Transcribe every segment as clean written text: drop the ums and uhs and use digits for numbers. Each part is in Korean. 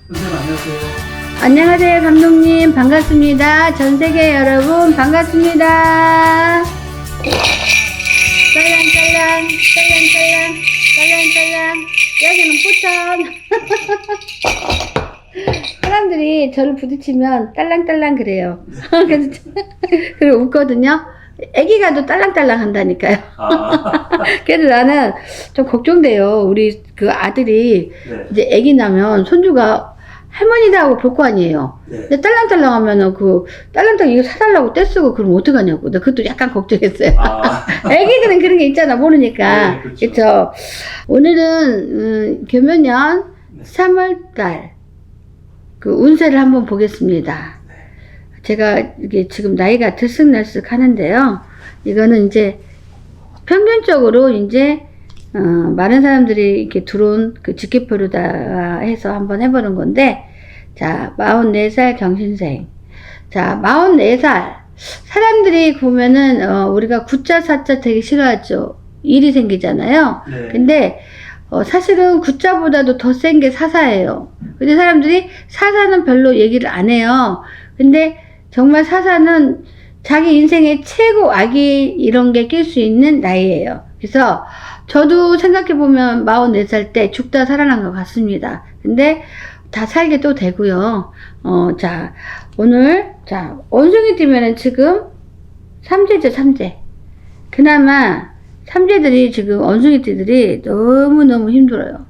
선생님 안녕하세요. 안녕하세요, 감독님. 반갑습니다. 전 세계 여러분, 반갑습니다. 짤랑짤랑, 짤랑짤랑, 짤랑짤랑. 여기는 포천. 사람들이 저를 부딪히면 딸랑딸랑 그래요. 그래서 그리고 웃거든요. 애기가도 딸랑딸랑 한다니까요. 그래서 나는 좀 걱정돼요. 우리 그 아들이 네. 이제 애기 나면 손주가 할머니다 하고 볼 거 아니에요. 네. 근데 딸랑딸랑 하면은 그 딸랑딸랑 이거 사달라고 떼쓰고 그러면 어떡하냐고. 나 그것도 약간 걱정했어요. 애기들은 그런 게 있잖아, 모르니까. 네, 그렇죠. 그쵸. 오늘은 교묘년 3월달 그 운세를 한번 보겠습니다. 제가 이게 지금 나이가 들쑥날쑥 하는데요. 이거는 이제 평균적으로 이제 많은 사람들이 이렇게 들어온 그 직계표로다 해서 한번 해보는 건데, 자, 44살 경신생. 자, 44살. 사람들이 보면은, 우리가 구자, 사자 되게 싫어하죠. 일이 생기잖아요. 네. 근데, 사실은 구자보다도 더 센 게 사사예요. 근데 사람들이 사사는 별로 얘기를 안 해요. 근데 정말 사사는 자기 인생의 최고 악이 이런 게 낄 수 있는 나이예요. 그래서 저도 생각해보면 44살 때 죽다 살아난 것 같습니다. 근데 다 살게 또 되고요. 자, 오늘, 자, 원숭이 뛰면은 지금 3제죠, 3제. 그나마 3제들이 지금 원숭이띠들이 너무너무 힘들어요.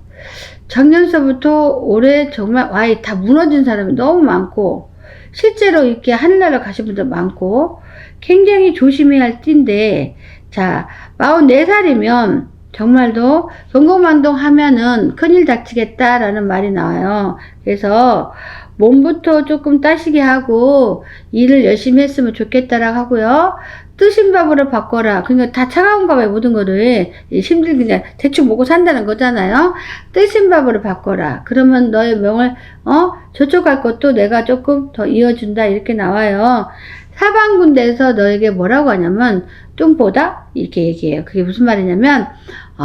작년서부터 올해 정말 와이 다 무너진 사람이 너무 많고, 실제로 이렇게 하늘나라 가신 분들 많고, 굉장히 조심해야 할 띠인데, 자, 44살이면 정말로 경고만동 하면은 큰일 닥치겠다라는 말이 나와요. 그래서 몸부터 조금 따시게 하고 일을 열심히 했으면 좋겠다라고 하고요. 뜨신 밥으로 바꿔라. 그러니까 다 차가운 밥에 모든 거를 힘들게 그냥 대충 먹고 산다는 거잖아요. 뜨신 밥으로 바꿔라. 그러면 너의 명을 저쪽 갈 것도 내가 조금 더 이어준다 이렇게 나와요. 사방군대에서 너에게 뭐라고 하냐면 똥보다 이렇게 얘기해요. 그게 무슨 말이냐면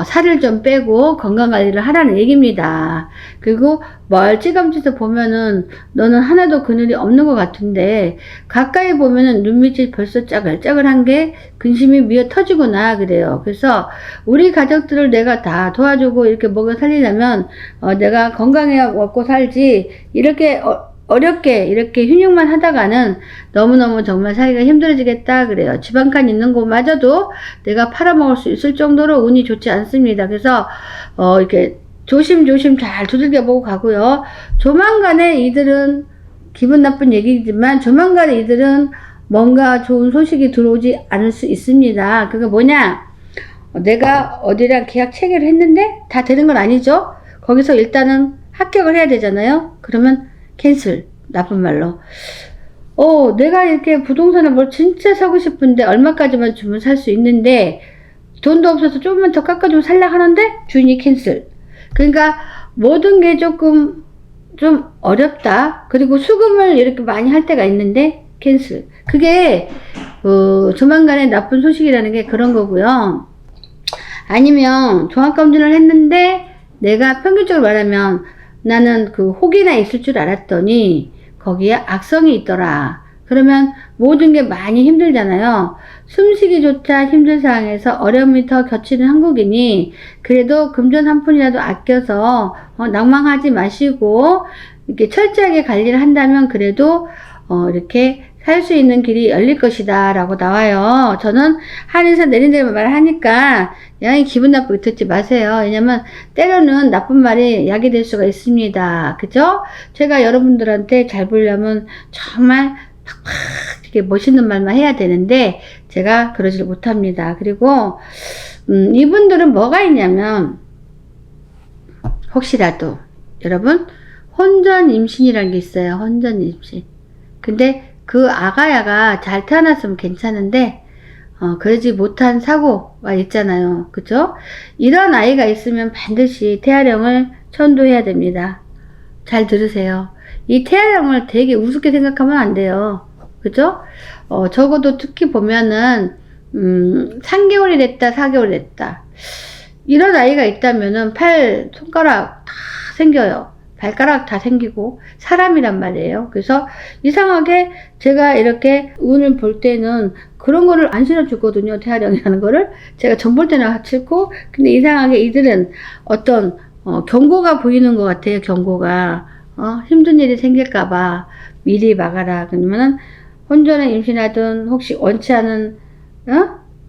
살을 좀 빼고 건강관리를 하라는 얘기입니다. 그리고 멀찌감치서 보면은 너는 하나도 그늘이 없는 것 같은데 가까이 보면은 눈밑이 벌써 짜글짜글한 게 근심이 미어 터지구나 그래요. 그래서 우리 가족들을 내가 다 도와주고 이렇게 먹여 살리려면 내가 건강해 먹고 살지 이렇게 어렵게 이렇게 훈육만 하다가는 너무너무 정말 살기가 힘들어지겠다 그래요. 지방간 있는 곳마저도 내가 팔아먹을 수 있을 정도로 운이 좋지 않습니다. 그래서 이렇게 조심조심 잘 두들겨 보고 가고요. 조만간에 이들은 기분 나쁜 얘기지만 조만간에 이들은 뭔가 좋은 소식이 들어오지 않을 수 있습니다. 그게 뭐냐? 내가 어디랑 계약 체결을 했는데 다 되는 건 아니죠. 거기서 일단은 합격을 해야 되잖아요. 그러면 캔슬, 나쁜 말로. 내가 이렇게 부동산을 뭘 진짜 사고 싶은데 얼마까지만 주면 살 수 있는데 돈도 없어서 조금만 더 깎아주면 살라 하는데 주인이 캔슬. 그러니까 모든 게 조금 좀 어렵다. 그리고 수금을 이렇게 많이 할 때가 있는데 캔슬. 그게 조만간에 나쁜 소식이라는 게 그런 거고요. 아니면 종합검진을 했는데 내가 평균적으로 말하면 나는 그 혹이나 있을 줄 알았더니 거기에 악성이 있더라. 그러면 모든 게 많이 힘들잖아요. 숨쉬기조차 힘든 상황에서 어려움이 더 겹치는 한국인이 그래도 금전 한 푼이라도 아껴서 낭망하지 마시고 이렇게 철저하게 관리를 한다면 그래도 이렇게 살 수 있는 길이 열릴 것이다 라고 나와요. 저는 하늘에서 내린 대로 말을 하니까 양이 기분 나쁘게 듣지 마세요. 왜냐면 때로는 나쁜 말이 약이 될 수가 있습니다. 그죠? 제가 여러분들한테 잘 보려면 정말 팍팍 이렇게 멋있는 말만 해야 되는데 제가 그러질 못합니다. 그리고 이분들은 뭐가 있냐면 혹시라도 여러분 혼전 임신이라는 게 있어요. 혼전 임신. 근데 그 아가야가 잘 태어났으면 괜찮은데 그러지 못한 사고가 있잖아요. 그죠? 이런 아이가 있으면 반드시 태아령을 천도해야 됩니다. 잘 들으세요. 이 태아령을 되게 우습게 생각하면 안 돼요. 그죠? 적어도 특히 보면은 3개월이 됐다 4개월이 됐다 이런 아이가 있다면은 팔 손가락 다 생겨요. 발가락 다 생기고 사람이란 말이에요. 그래서 이상하게 제가 이렇게 운을 볼 때는 그런 거를 안 실어주거든요. 태아령이라는 거를. 제가 전 볼 때는 싫고, 근데 이상하게 이들은 어떤 경고가 보이는 것 같아요. 경고가. 힘든 일이 생길까봐 미리 막아라. 그러면은 혼전에 임신하든 혹시 원치 않은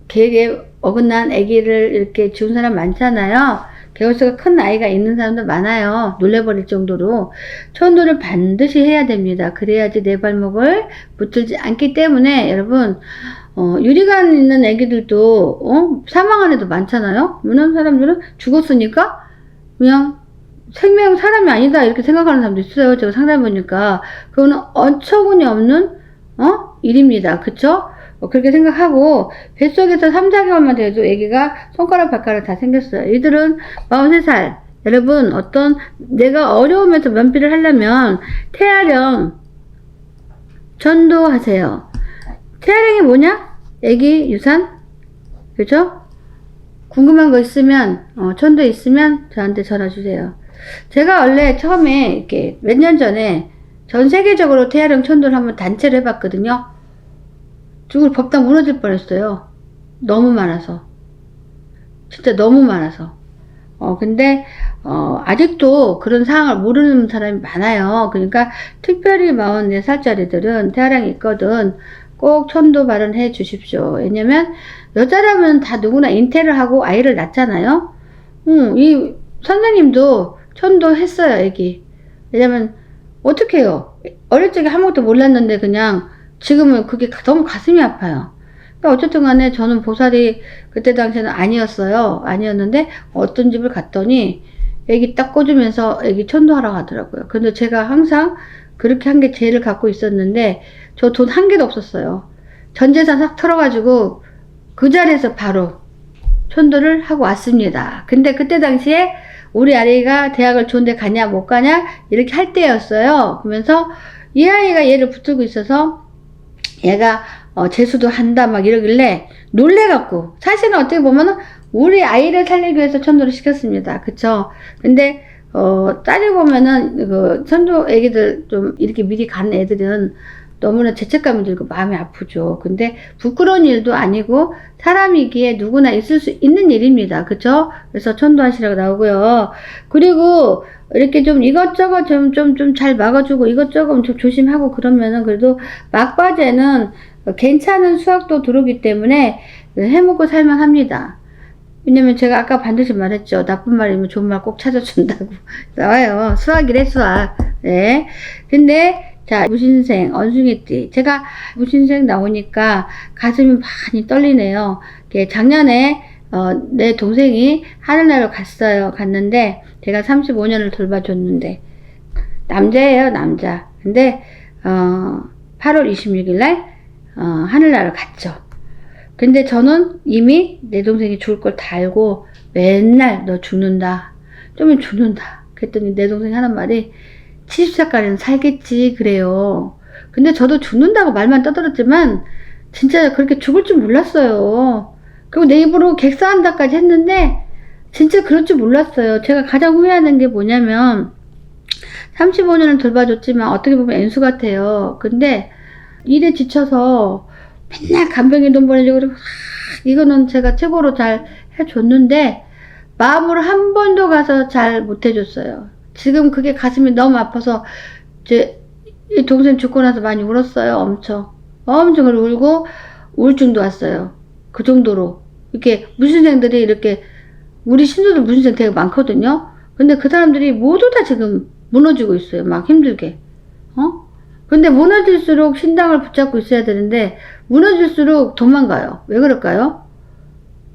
계획에 어긋난 아기를 이렇게 지운 사람 많잖아요. 개월수가 큰 아이가 있는 사람도 많아요. 놀래버릴 정도로. 천도를 반드시 해야 됩니다. 그래야지 내 발목을 붙들지 않기 때문에 여러분 유리관 있는 아기들도 사망한 애도 많잖아요. 그런 사람들은 죽었으니까 그냥 생명 사람이 아니다 이렇게 생각하는 사람도 있어요. 제가 상담해보니까 그거는 어처구니 없는 일입니다. 그쵸? 그렇게 생각하고 뱃속에서 3, 4개월만 돼도 아기가 손가락 발가락 다 생겼어요. 이들은 43살. 여러분 내가 어려우면서 면피를 하려면 태아령 전도하세요. 태아령이 뭐냐? 아기 유산? 그죠? 궁금한 거 있으면 전도 있으면 저한테 전화 주세요. 제가 원래 처음에 이렇게 몇 년 전에 전 세계적으로 태아령 천도를 한번 단체로 해봤거든요. 죽을 법당 무너질 뻔했어요. 너무 많아서. 진짜 너무 많아서. 근데 아직도 그런 상황을 모르는 사람이 많아요. 그러니까 특별히 44살짜리들은 태아령이 있거든 꼭 천도 발언해 주십시오. 왜냐면 여자라면 다 누구나 잉태를 하고 아이를 낳잖아요. 이 선생님도 천도 했어요, 애기. 왜냐면 어떻게 해요? 어릴 적에 아무것도 몰랐는데 그냥 지금은 그게 너무 가슴이 아파요. 그러니까 어쨌든 간에 저는 보살이 그때 당시에는 아니었는데 어떤 집을 갔더니 애기 딱 꽂으면서 애기 천도하라고 하더라고요. 근데 제가 항상 그렇게 한 게 죄를 갖고 있었는데 저 돈 한 개도 없었어요. 전 재산 싹 털어가지고 그 자리에서 바로 천도를 하고 왔습니다. 근데 그때 당시에 우리 아이가 대학을 좋은 데 가냐 못 가냐 이렇게 할 때였어요. 그러면서 이 아이가 얘를 붙들고 있어서 얘가 재수도 한다 막 이러길래 놀래갖고 사실은 어떻게 보면은 우리 아이를 살리기 위해서 천도를 시켰습니다. 그쵸? 근데 따지고 보면은 그 천도 애기들 좀 이렇게 미리 가는 애들은 너무나 죄책감이 들고 마음이 아프죠. 근데 부끄러운 일도 아니고 사람이기에 누구나 있을 수 있는 일입니다. 그쵸? 그래서 천도하시라고 나오고요. 그리고 이렇게 좀 이것저것 좀 잘 막아주고 이것저것 좀 조심하고 그러면은 그래도 막바지에는 괜찮은 수확도 들어오기 때문에 해먹고 살만합니다. 왜냐면 제가 아까 반드시 말했죠. 나쁜 말이면 좋은 말 꼭 찾아준다고 나와요. 수학이래 수학. 네. 근데 자, 무신생, 언숭이띠. 제가 무신생 나오니까 가슴이 많이 떨리네요. 작년에, 내 동생이 하늘나라로 갔어요. 갔는데, 제가 35년을 돌봐줬는데, 남자예요, 남자. 근데, 8월 26일날, 하늘나라로 갔죠. 근데 저는 이미 내 동생이 죽을 걸 다 알고, 맨날 너 죽는다. 좀 죽는다. 그랬더니 내 동생이 하는 말이, 70살까지는 살겠지 그래요. 근데 저도 죽는다고 말만 떠들었지만 진짜 그렇게 죽을 줄 몰랐어요. 그리고 내 입으로 객사한다까지 했는데 진짜 그럴 줄 몰랐어요. 제가 가장 후회하는 게 뭐냐면 35년을 돌봐줬지만 어떻게 보면 N수 같아요. 근데 일에 지쳐서 맨날 간병인 돈 보내주고 그리고 이거는 제가 최고로 잘 해줬는데 마음으로 한 번도 가서 잘 못해줬어요. 지금 그게 가슴이 너무 아파서 이 동생 죽고 나서 많이 울었어요. 엄청 울고 우울증도 왔어요. 그 정도로 이렇게 무신생들이 이렇게 우리 신도들 무신생 되게 많거든요. 근데 그 사람들이 모두 다 지금 무너지고 있어요. 막 힘들게. 근데 무너질수록 신당을 붙잡고 있어야 되는데 무너질수록 도망가요. 왜 그럴까요?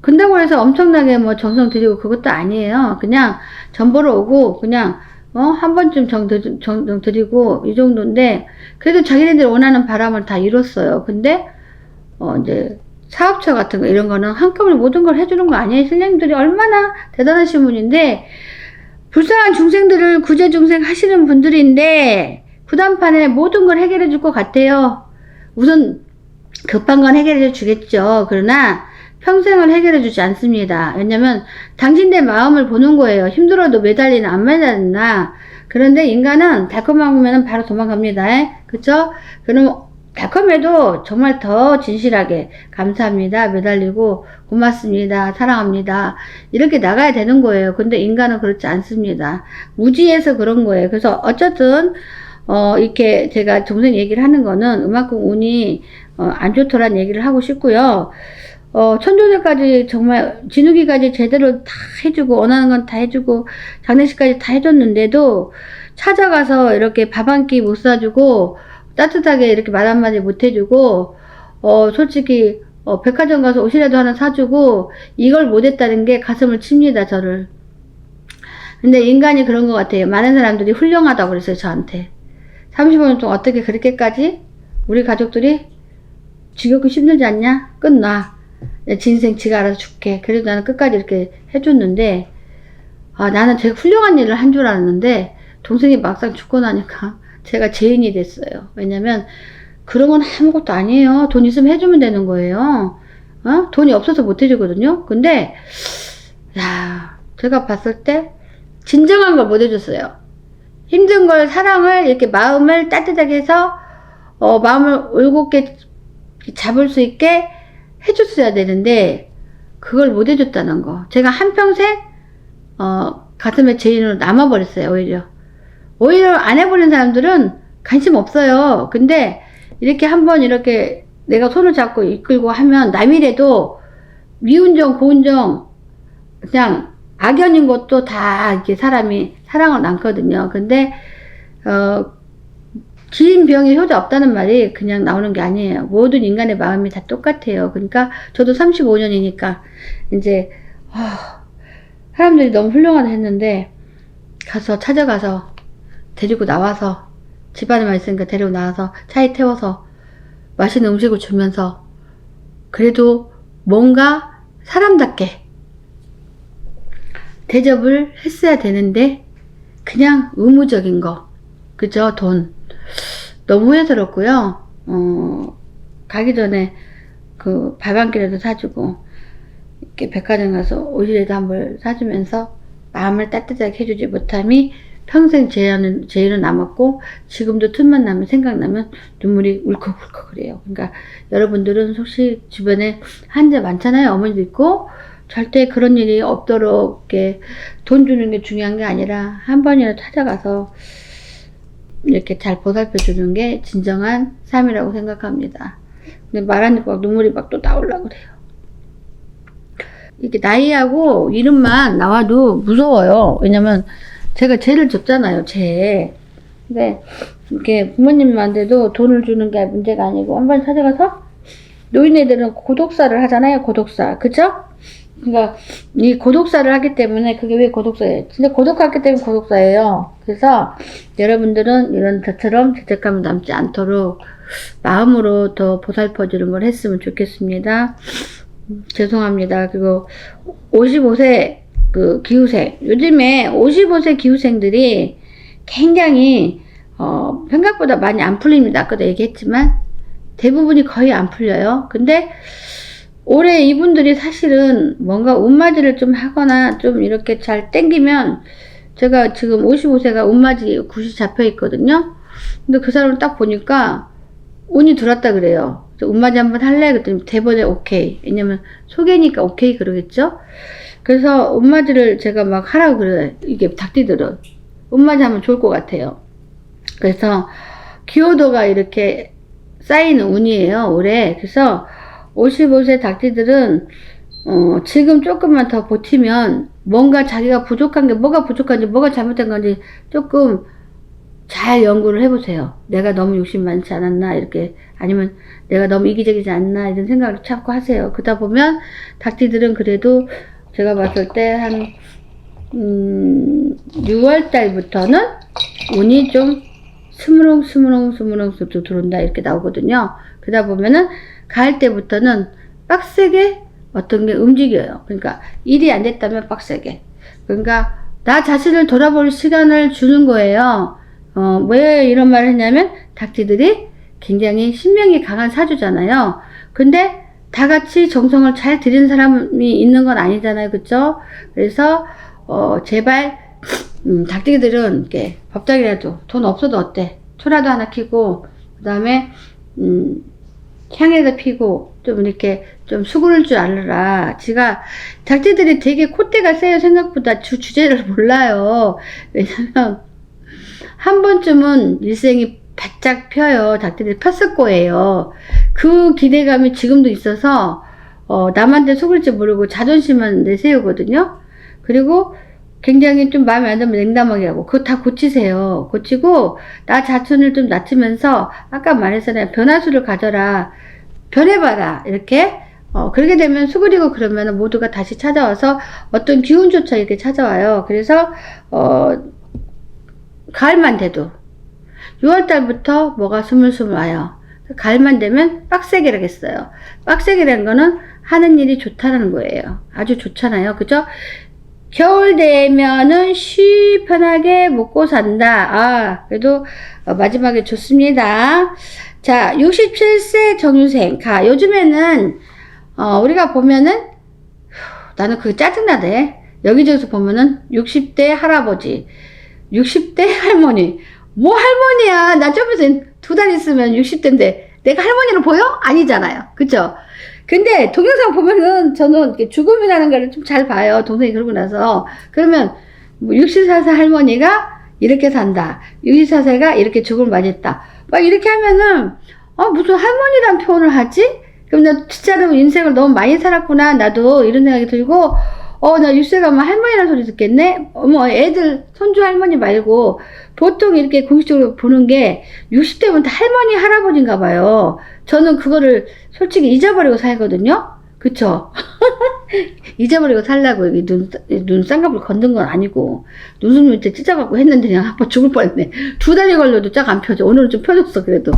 근다고 해서 엄청나게 뭐 정성 들이고 그것도 아니에요. 그냥 전 보러 오고 그냥 한 번쯤 정 드리고 이 정도인데 그래도 자기네들 원하는 바람을 다 이뤘어요. 근데 이제 사업처 같은 거 이런 거는 한꺼번에 모든 걸 해주는 거 아니에요. 신령님들이 얼마나 대단하신 분인데 불쌍한 중생들을 구제 중생 하시는 분들인데 구단판에 모든 걸 해결해 줄 것 같아요. 우선 급한 건 해결해 주겠죠. 그러나 평생을 해결해 주지 않습니다. 왜냐면 당신의 마음을 보는 거예요. 힘들어도 매달리나 안 매달리나. 그런데 인간은 달콤하면 바로 도망갑니다. 그쵸? 그럼 달콤해도 정말 더 진실하게 감사합니다. 매달리고 고맙습니다. 사랑합니다. 이렇게 나가야 되는 거예요. 근데 인간은 그렇지 않습니다. 무지해서 그런 거예요. 그래서 어쨌든 이렇게 제가 동생 얘기를 하는 거는 그만큼 운이 안 좋더란 얘기를 하고 싶고요. 천조제까지 정말 진욱이까지 제대로 다 해주고 원하는 건 다 해주고 장례식까지 다 해줬는데도 찾아가서 이렇게 밥 한 끼 못 사주고 따뜻하게 이렇게 말 한마디 못 해주고 솔직히 백화점 가서 옷이라도 하나 사주고 이걸 못했다는 게 가슴을 칩니다. 저를. 근데 인간이 그런 것 같아요. 많은 사람들이 훌륭하다고 그랬어요. 저한테. 35년 동안 어떻게 그렇게까지 우리 가족들이 지겹고 힘들지 않냐? 끝나. 내 진생 지가 알아서 줄게. 그래도 나는 끝까지 이렇게 해줬는데 나는 제가 훌륭한 일을 한 줄 알았는데 동생이 막상 죽고 나니까 제가 죄인이 됐어요. 왜냐면 그런 건 아무것도 아니에요. 돈 있으면 해주면 되는 거예요. 돈이 없어서 못 해주거든요. 근데 제가 봤을 때 진정한 걸 못 해줬어요. 힘든 걸, 사랑을 이렇게 마음을 따뜻하게 해서 마음을 올곧게 잡을 수 있게 해줬어야 되는데 그걸 못 해줬다는 거. 제가 한평생 가슴에 죄인으로 남아버렸어요. 오히려 안 해보는 사람들은 관심 없어요. 근데 이렇게 한번 이렇게 내가 손을 잡고 이끌고 하면 남이라도 미운정 고운정 그냥 악연인 것도 다 이렇게 사람이 사랑을 남거든요. 근데 긴 병에 효자 없다는 말이 그냥 나오는 게 아니에요. 모든 인간의 마음이 다 똑같아요. 그러니까 저도 35년이니까 이제 사람들이 너무 훌륭하다 했는데 찾아가서 데리고 나와서 집안에만 있으니까 데리고 나와서 차에 태워서 맛있는 음식을 주면서 그래도 뭔가 사람답게 대접을 했어야 되는데 그냥 의무적인 거 그죠? 돈 너무 후회스럽고요. 가기 전에 그 밥 한 끼라도 사주고 이렇게 백화점 가서 옷이라도 한 벌 사주면서 마음을 따뜻하게 해주지 못함이 평생 죄로 남았고 지금도 틈만 나면 생각나면 눈물이 울컥울컥 그래요. 그러니까 여러분들은 혹시 주변에 환자 많잖아요. 어머니도 있고 절대 그런 일이 없도록 이렇게 돈 주는 게 중요한 게 아니라 한 번이라도 찾아가서 이렇게 잘 보살펴 주는 게 진정한 삶이라고 생각합니다. 근데 말하니까 막 눈물이 막 또 나오려고 그래요. 이렇게 나이하고 이름만 나와도 무서워요. 왜냐면 제가 죄를 졌잖아요. 근데 이렇게 부모님한테도 돈을 주는 게 문제가 아니고 한 번 찾아가서 노인네들은 고독사를 하잖아요. 고독사. 그죠? 그러니까 이 고독사를 하기 때문에 그게 왜 고독사예요? 진짜 고독하기 때문에 고독사예요. 그래서 여러분들은 이런 저처럼 죄책감을 남지 않도록 마음으로 더 보살펴 주는 걸 했으면 좋겠습니다. 죄송합니다. 그리고 55세 그 기후생 요즘에 55세 기후생들이 굉장히 생각보다 많이 안 풀립니다. 아까도 얘기했지만 대부분이 거의 안 풀려요. 근데 올해 이분들이 사실은 뭔가 운맞이를 좀 하거나 좀 이렇게 잘 땡기면 제가 지금 55세가 운맞이 굿이 잡혀 있거든요. 근데 그 사람을 딱 보니까 운이 들었다 그래요. 운맞이 한번 할래? 그랬더니 대번에 오케이. 왜냐면 소개니까 오케이 그러겠죠? 그래서 운맞이를 제가 막 하라고 그래요. 이게 닭띠들은. 운맞이 하면 좋을 것 같아요. 그래서 기호도가 이렇게 쌓이는 운이에요. 올해. 그래서 55세 닭띠들은 지금 조금만 더 버티면 뭔가 자기가 부족한 게 뭐가 부족한지 뭐가 잘못된 건지 조금 잘 연구를 해보세요. 내가 너무 욕심 많지 않았나 이렇게 아니면 내가 너무 이기적이지 않나 이런 생각을 자꾸 하세요. 그러다 보면 닭띠들은 그래도 제가 봤을 때 한 6월 달부터는 운이 좀 스무렁 들어온다 이렇게 나오거든요. 그러다 보면은 가을 때부터는 빡세게 어떤 게 움직여요. 그러니까 일이 안 됐다면 빡세게. 그러니까 나 자신을 돌아볼 시간을 주는 거예요. 왜 이런 말을 했냐면 닭띠들이 굉장히 신명이 강한 사주잖아요. 근데 다 같이 정성을 잘 들이는 사람이 있는 건 아니잖아요. 그쵸? 그래서, 제발, 닭띠들은, 이렇게, 법당이라도, 돈 없어도 어때? 초라도 하나 키고, 그 다음에, 향에도 피고, 좀 이렇게, 좀 수그를 줄 알아라. 닭띠들이 되게 콧대가 세요. 생각보다 주제를 몰라요. 왜냐면, 한 번쯤은 일생이 바짝 펴요. 닭띠들이 폈을 거예요. 그 기대감이 지금도 있어서, 남한테 속을지 모르고 자존심만 내세우거든요. 그리고 굉장히 좀 마음에 안 들면 냉담하게 하고, 그거 다 고치세요. 고치고, 나 자존을 좀 낮추면서, 아까 말했잖아요. 변화수를 가져라. 변해봐라. 이렇게. 그렇게 되면 수그리고 그러면 모두가 다시 찾아와서 어떤 기운조차 이렇게 찾아와요. 그래서, 가을만 돼도, 6월달부터 뭐가 스물스물 와요. 가을만 되면 빡세게라겠어요. 빡세게라는 거는 하는 일이 좋다는 거예요. 아주 좋잖아요. 그죠? 겨울 되면은 쉬 편하게 먹고 산다. 그래도 마지막에 좋습니다. 자, 67세 정유생. 요즘에는 우리가 보면은 나는 그게 짜증나대. 여기저기서 보면은 60대 할아버지, 60대 할머니. 뭐 할머니야. 나 좀 있으면 2달 있으면 60대인데 내가 할머니로 보여? 아니잖아요. 그쵸? 근데 동영상 보면은 저는 이렇게 죽음이라는 걸 좀 잘 봐요. 동생이 그러고 나서. 그러면 뭐 64세 할머니가 이렇게 산다. 64세가 이렇게 죽음을 맞이했다. 막 이렇게 하면은 무슨 할머니란 표현을 하지? 그럼 나 진짜로 인생을 너무 많이 살았구나. 나도 이런 생각이 들고 나 60세 가면 할머니란 소리 듣겠네? 애들, 손주 할머니 말고, 보통 이렇게 공식적으로 보는 게, 60대면 다 할머니, 할아버지인가 봐요. 저는 그거를 솔직히 잊어버리고 살거든요? 그쵸? 잊어버리고 살라고, 눈 쌍꺼풀 건든 건 아니고, 눈썹 밑에 찢어갖고 했는데 그냥 아파 죽을 뻔했네. 2달이 걸려도 쫙 안 펴져. 오늘은 좀 펴졌어, 그래도.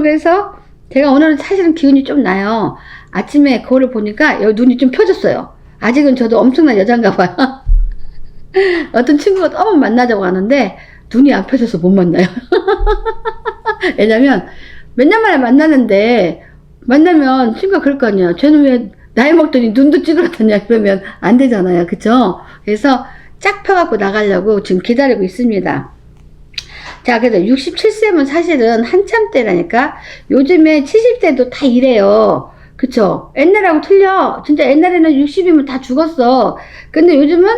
그래서, 제가 오늘은 사실은 기운이 좀 나요. 아침에 거울을 보니까 눈이 좀 펴졌어요. 아직은 저도 엄청난 여잔가 봐요. 어떤 친구가 너무 만나자고 하는데 눈이 안 펴져서 못 만나요. 왜냐면 몇 년 만에 만나면 친구가 그럴 거 아니야. 쟤는 왜 나이 먹더니 눈도 찌그러졌냐 그러면 안 되잖아요. 그쵸? 그래서 쫙 펴갖고 나가려고 지금 기다리고 있습니다. 자, 그래서 67세면 사실은 한참 때라니까. 요즘에 70대도 다 이래요. 그쵸? 옛날하고 틀려. 진짜 옛날에는 60이면 다 죽었어. 근데 요즘은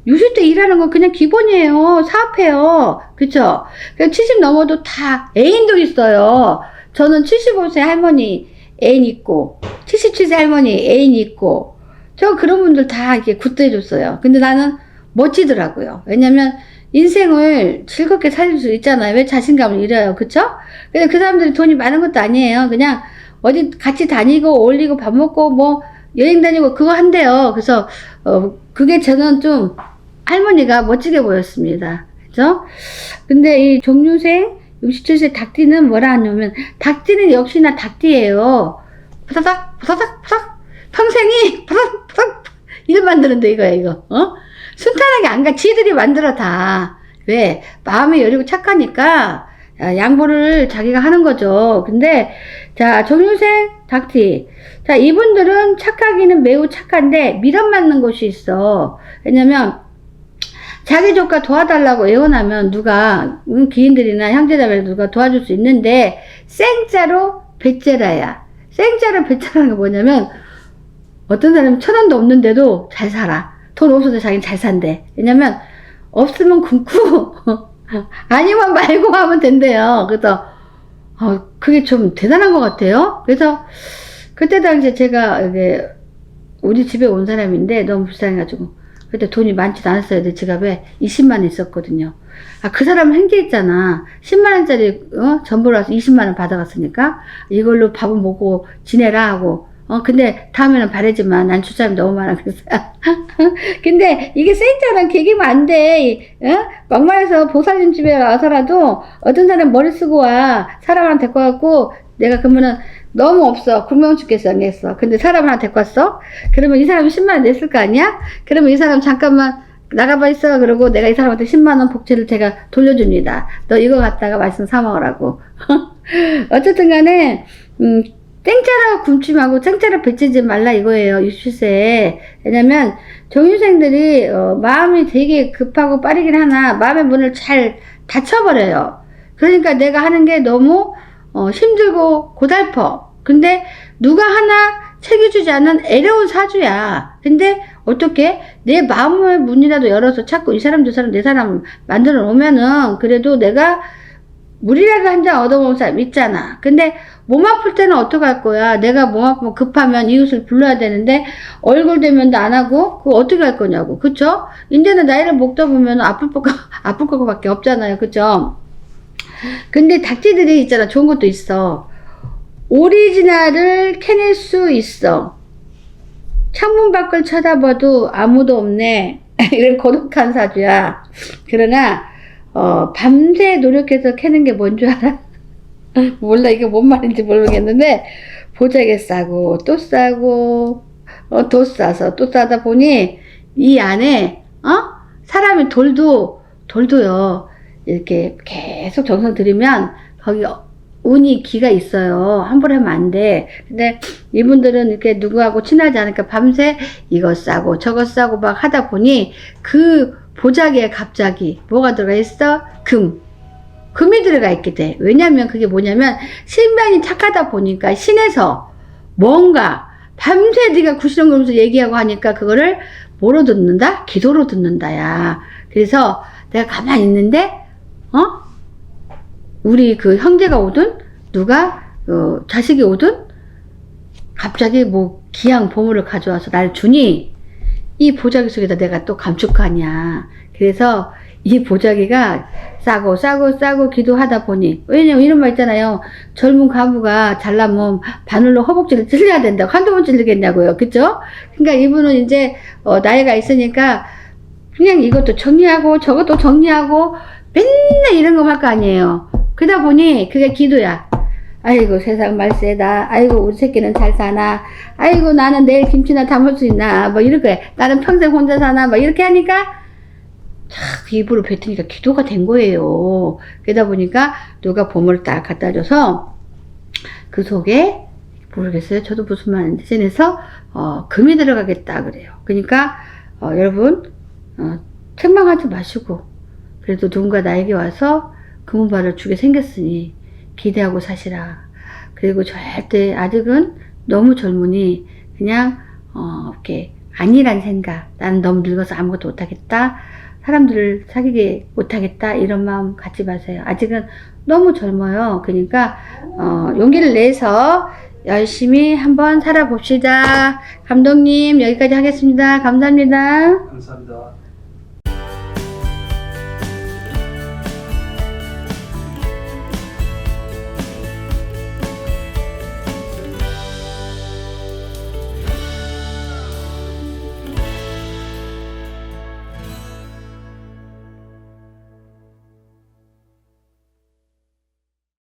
60대 일하는 건 그냥 기본이에요. 사업해요. 그쵸? 70 넘어도 다 애인도 있어요. 저는 75세 할머니 애인 있고, 77세 할머니 애인 있고, 저 그런 분들 다 이렇게 굿대해줬어요. 근데 나는 멋지더라고요. 왜냐면 인생을 즐겁게 살 수 있잖아요. 왜 자신감을 잃어요. 그쵸? 근데 그 사람들이 돈이 많은 것도 아니에요. 그냥 어디 같이 다니고 어울리고 밥 먹고 뭐 여행 다니고 그거 한대요. 그래서 그게 저는 좀 할머니가 멋지게 보였습니다. 그죠? 근데 이 정유생 67세 닭띠는 뭐라 하냐면 닭띠는 역시나 닭띠예요. 푸사삭 푸사삭 푸삭 평생이 푸삭 푸삭 일 만드는데 이거야 이거. 순탄하게 안 가. 지들이 만들어 다. 왜? 마음이 여리고 착하니까 양보를 자기가 하는 거죠. 근데 자, 정유생 닭띠. 자, 이분들은 착하기는 매우 착한데 미련 맞는 곳이 있어. 왜냐면 자기 조카 도와달라고 애원하면 누가 기인들이나 형제자매 누가 도와줄 수 있는데 생짜로 배째라야. 생짜로 배째라는 게 뭐냐면 어떤 사람이 1,000원도 없는데도 잘 살아. 돈 없어도 자기는 잘 산대. 왜냐면 없으면 굶고 아니면 말고 하면 된대요. 그래서 그게 좀 대단한 것 같아요. 그래서 그때 당시에 제가 이게 우리 집에 온 사람인데 너무 불쌍해가지고 그때 돈이 많지도 않았어요. 내 지갑에 20만 원 있었거든요. 그 사람은 행기했잖아. 10만 원짜리 전보를 와서 20만 원 받아갔으니까 이걸로 밥은 먹고 지내라 하고 근데 다음에는 바래지만 난 출사람이 너무 많아 그랬어요. 근데 이게 생짜랑 개기면 안 돼. 막말해서 보살님 집에 와서라도 어떤 사람 머리 쓰고 와. 사람 하나 데리고 와갖고 내가 그러면은 너무 없어. 굶어 죽겠어. 안 했어. 근데 사람 하나 데리고 왔어? 그러면 이 사람이 10만 원 냈을 거 아니야? 그러면 이 사람 잠깐만 나가봐 있어. 그러고 내가 이 사람한테 10만원 복채를 제가 돌려줍니다. 너 이거 갖다가 맛있는 사 먹으라고. 어쨌든 간에, 땡짜라 굶지 말고 땡짜라 뱉지 말라 이거예요. 60세에. 왜냐면, 정유생들이, 마음이 되게 급하고 빠르긴 하나, 마음의 문을 잘 닫혀버려요. 그러니까 내가 하는 게 너무, 힘들고 고달퍼. 근데, 누가 하나 책임주지 않는 애로운 사주야. 근데, 어떻게 내 마음의 문이라도 열어서 자꾸 이 사람 저 사람 내 사람 만들어 놓으면은 그래도 내가 물이라도 한 잔 얻어먹은 사람 있잖아. 근데 몸 아플 때는 어떡할 거야. 내가 몸 아프면 급하면 이웃을 불러야 되는데 얼굴 대면도 안 하고 그거 어떻게 할 거냐고. 그쵸? 이제는 나이를 먹다 보면 아플 거밖에 없잖아요. 그쵸? 근데 닭쥐들이 있잖아. 좋은 것도 있어. 오리지널을 캐낼 수 있어. 창문 밖을 쳐다봐도 아무도 없네. 이런 고독한 사주야. 그러나 밤새 노력해서 캐는 게 뭔 줄 알아? 몰라. 이게 뭔 말인지 모르겠는데 보자기에 싸고 또 싸고 또 싸서 또 싸다 보니 이 안에 사람이 돌도요. 이렇게 계속 정성 들이면 거기 운이 기가 있어요. 함부로 하면 안 돼. 근데 이분들은 이렇게 누구하고 친하지 않으니까 밤새 이거 싸고 저거 싸고 막 하다 보니 그 보자기에 갑자기 뭐가 들어가 있어? 금이 들어가 있게 돼. 왜냐면 그게 뭐냐면 신명이 착하다 보니까 신에서 뭔가 밤새 네가 구시렁거리면서 얘기하고 하니까 그거를 뭐로 듣는다? 기도로 듣는다야. 그래서 내가 가만히 있는데 우리 그 형제가 오든 누가 자식이 오든 갑자기 뭐 귀한 보물을 가져와서 날 주니 이 보자기 속에다 내가 또 감축하냐. 그래서 이 보자기가 싸고 기도하다 보니 왜냐면 이런 말 있잖아요. 젊은 과부가 잘나면 바늘로 허벅지를 찔러야 된다고. 한두 번 찔르겠냐고요. 그쵸? 그러니까 이분은 이제 나이가 있으니까 그냥 이것도 정리하고 저것도 정리하고 맨날 이런 거 할 거 아니에요. 그러다 보니 그게 기도야. 아이고 세상 말세다. 아이고 우리 새끼는 잘 사나. 아이고 나는 내일 김치나 담을 수 있나. 뭐 이렇게 나는 평생 혼자 사나. 뭐 이렇게 하니까 탁 입으로 뱉으니까 기도가 된 거예요. 그러다 보니까 누가 보물을 딱 갖다 줘서 그 속에 모르겠어요. 저도 무슨 말인지 전해서 금이 들어가겠다 그래요. 그러니까 여러분 책망하지 마시고 그래도 누군가 나에게 와서 금은발을 주게 생겼으니 기대하고 사시라. 그리고 절대 아직은 너무 젊으니 그냥 이렇게 아니란 생각. 나는 너무 늙어서 아무것도 못하겠다. 사람들을 사귀게 못하겠다. 이런 마음 갖지 마세요. 아직은 너무 젊어요. 그러니까 용기를 내서 열심히 한번 살아봅시다. 감독님 여기까지 하겠습니다. 감사합니다. 감사합니다.